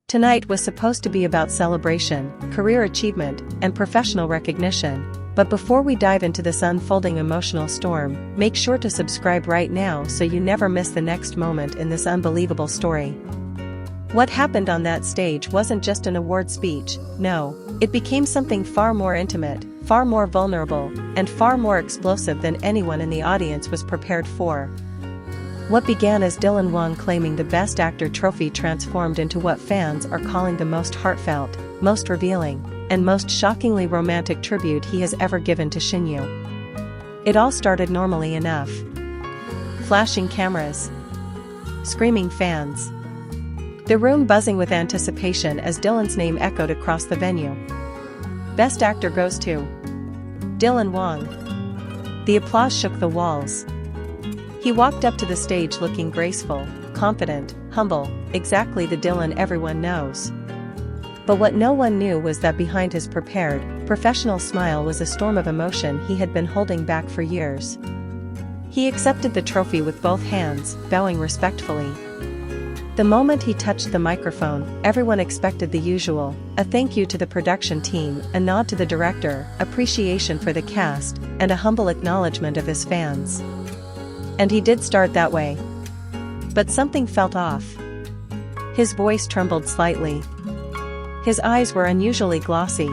Tonight was supposed to be about celebration, career achievement, and professional recognition. But before we dive into this unfolding emotional storm, make sure to subscribe right now so you never miss the next moment in this unbelievable story. What happened on that stage wasn't just an award speech, no, it became something far more intimate, far more vulnerable, and far more explosive than anyone in the audience was prepared for. What began as Wang claiming the Best Actor trophy transformed into what fans are calling the most heartfelt, most revealing, and most shockingly romantic tribute he has ever given to Shen Yu. It all started normally enough. Flashing cameras. Screaming fans. The room buzzing with anticipation as Dylan's name echoed across the venue. Best Actor goes to Wang. The applause shook the walls. He walked up to the stage looking graceful, confident, humble, exactly the Dylan everyone knows. But what no one knew was that behind his prepared, professional smile was a storm of emotion he had been holding back for years. He accepted the trophy with both hands, bowing respectfully. The moment he touched the microphone, everyone expected the usual, a thank you to the production team, a nod to the director, appreciation for the cast, and a humble acknowledgement of his fans. And he did start that way. But something felt off. His voice trembled slightly. His eyes were unusually glossy.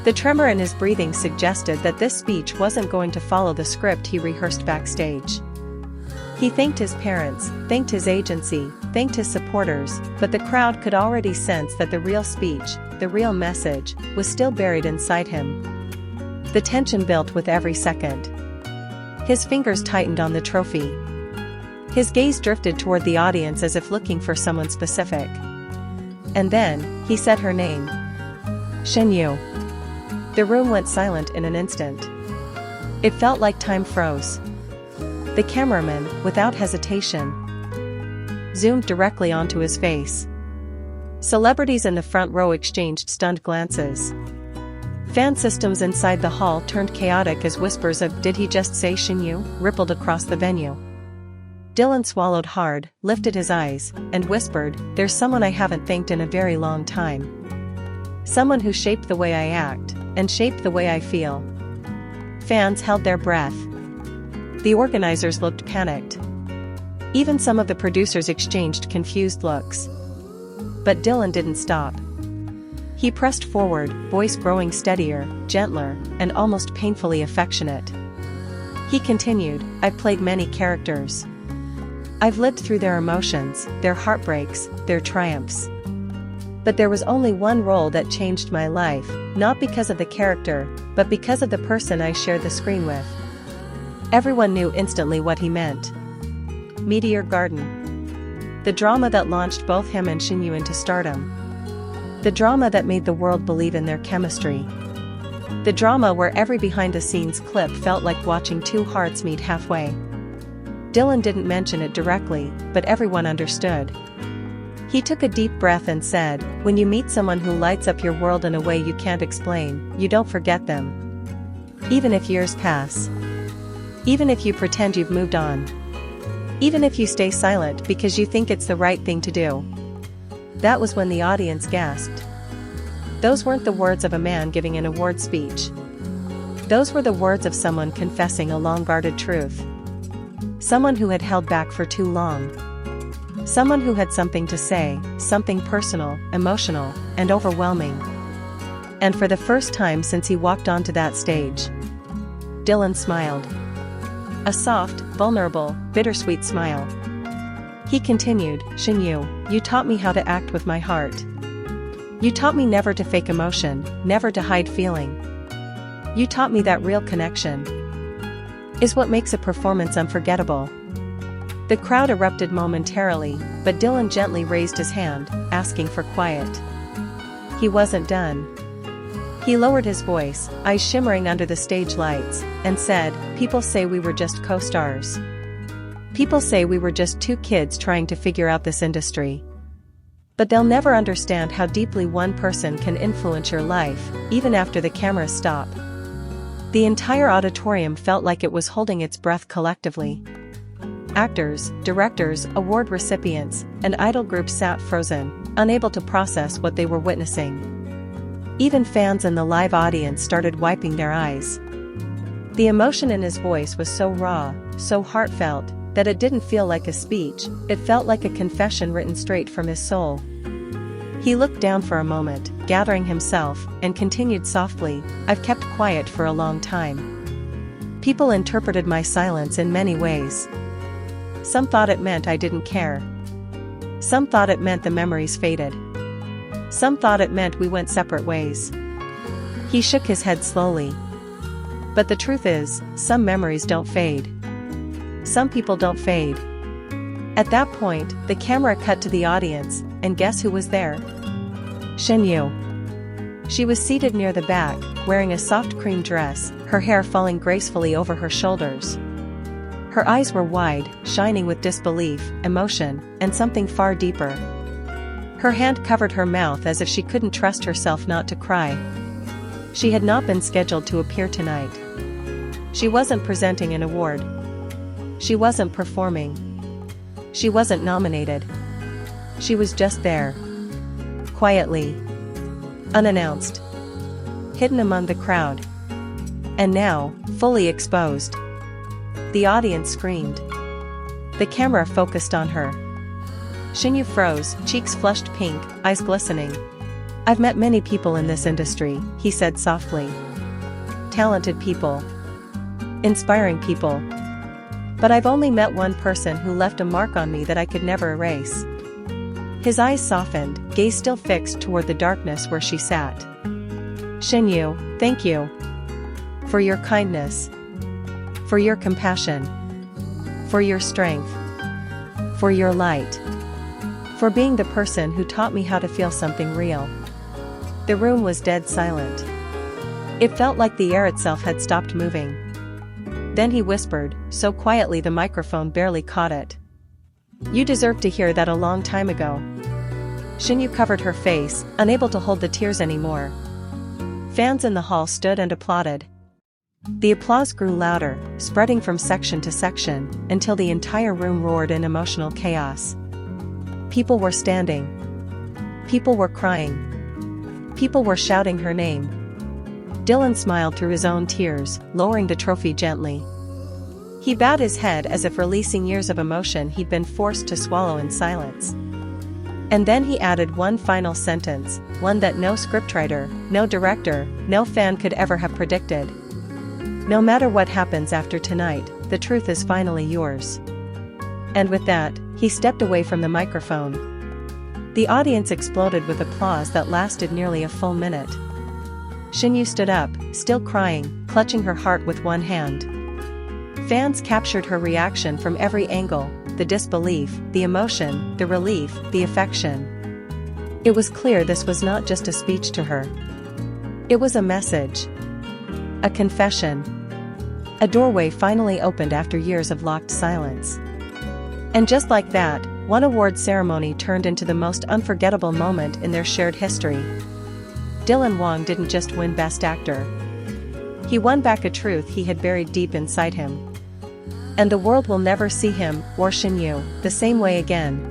The tremor in his breathing suggested that this speech wasn't going to follow the script he rehearsed backstage. He thanked his parents, thanked his agency, thanked his supporters, but the crowd could already sense that the real speech, the real message, was still buried inside him. The tension built with every second. His fingers tightened on the trophy. His gaze drifted toward the audience as if looking for someone specific. And then, he said her name. Shen Yu. The room went silent in an instant. It felt like time froze. The cameraman, without hesitation, zoomed directly onto his face. Celebrities in the front row exchanged stunned glances. Fan systems inside the hall turned chaotic as whispers of "Did he just say Shen Yu?" rippled across the venue. Dylan swallowed hard, lifted his eyes, and whispered, "There's someone I haven't thanked in a very long time. Someone who shaped the way I act, and shaped the way I feel." Fans held their breath. The organizers looked panicked. Even some of the producers exchanged confused looks. But Dylan didn't stop. He pressed forward, voice growing steadier, gentler, and almost painfully affectionate. He continued, "I've played many characters. I've lived through their emotions, their heartbreaks, their triumphs. But there was only one role that changed my life, not because of the character, but because of the person I shared the screen with." Everyone knew instantly what he meant. Meteor Garden. The drama that launched both him and Shen Yu into stardom. The drama that made the world believe in their chemistry. The drama where every behind-the-scenes clip felt like watching two hearts meet halfway. Dylan didn't mention it directly, but everyone understood. He took a deep breath and said, "When you meet someone who lights up your world in a way you can't explain, you don't forget them. Even if years pass. Even if you pretend you've moved on. Even if you stay silent because you think it's the right thing to do." That was when the audience gasped. Those weren't the words of a man giving an award speech. Those were the words of someone confessing a long-guarded truth. Someone who had held back for too long. Someone who had something to say, something personal, emotional, and overwhelming. And for the first time since he walked onto that stage, Dylan smiled. A soft, vulnerable, bittersweet smile. He continued, "Shen Yu, you taught me how to act with my heart. You taught me never to fake emotion, never to hide feeling. You taught me that real connection is what makes a performance unforgettable." The crowd erupted momentarily, but Dylan gently raised his hand, asking for quiet. He wasn't done. He lowered his voice, eyes shimmering under the stage lights, and said, "People say we were just co-stars. People say we were just two kids trying to figure out this industry. But they'll never understand how deeply one person can influence your life, even after the cameras stop." The entire auditorium felt like it was holding its breath collectively. Actors, directors, award recipients, and idol groups sat frozen. unable to process what they were witnessing. Even fans in the live audience started wiping their eyes. The emotion in his voice was so raw, so heartfelt, that it didn't feel like a speech, it felt like a confession written straight from his soul. He looked down for a moment, gathering himself, and continued softly, "I've kept quiet for a long time. People interpreted my silence in many ways. Some thought it meant I didn't care. Some thought it meant the memories faded. Some thought it meant we went separate ways." He shook his head slowly. "But the truth is, some memories don't fade. Some people don't fade." At that point, the camera cut to the audience, and guess who was there? Shen Yu. She was seated near the back, wearing a soft cream dress, her hair falling gracefully over her shoulders. Her eyes were wide, shining with disbelief, emotion, and something far deeper. Her hand covered her mouth as if she couldn't trust herself not to cry. She had not been scheduled to appear tonight. She wasn't presenting an award. She wasn't performing. She wasn't nominated. She was just there. Quietly. Unannounced. Hidden among the crowd. And now, fully exposed. The audience screamed. The camera focused on her. Shen Yu froze, cheeks flushed pink, eyes glistening. "I've met many people in this industry," he said softly. "Talented people. Inspiring people. But I've only met one person who left a mark on me that I could never erase." His eyes softened, gaze still fixed toward the darkness where she sat. "Shen Yu, thank you. For your kindness. For your compassion. For your strength. For your light. For being the person who taught me how to feel something real." The room was dead silent. It felt like the air itself had stopped moving. Then he whispered, so quietly the microphone barely caught it. "You deserved to hear that a long time ago." Shen Yu covered her face, unable to hold the tears anymore. Fans in the hall stood and applauded. The applause grew louder, spreading from section to section, until the entire room roared in emotional chaos. People were standing. People were crying. People were shouting her name. Dylan smiled through his own tears, lowering the trophy gently. He bowed his head as if releasing years of emotion he'd been forced to swallow in silence. And then he added one final sentence, one that no scriptwriter, no director, no fan could ever have predicted. "No matter what happens after tonight, the truth is finally yours." And with that, he stepped away from the microphone. The audience exploded with applause that lasted nearly a full minute. Shen Yu stood up, still crying, clutching her heart with one hand. Fans captured her reaction from every angle, the disbelief, the emotion, the relief, the affection. It was clear this was not just a speech to her. It was a message. A confession. A doorway finally opened after years of locked silence. And just like that, one award ceremony turned into the most unforgettable moment in their shared history. Dylan Wang didn't just win Best Actor. He won back a truth he had buried deep inside him. And the world will never see him, or Shen Yu, the same way again.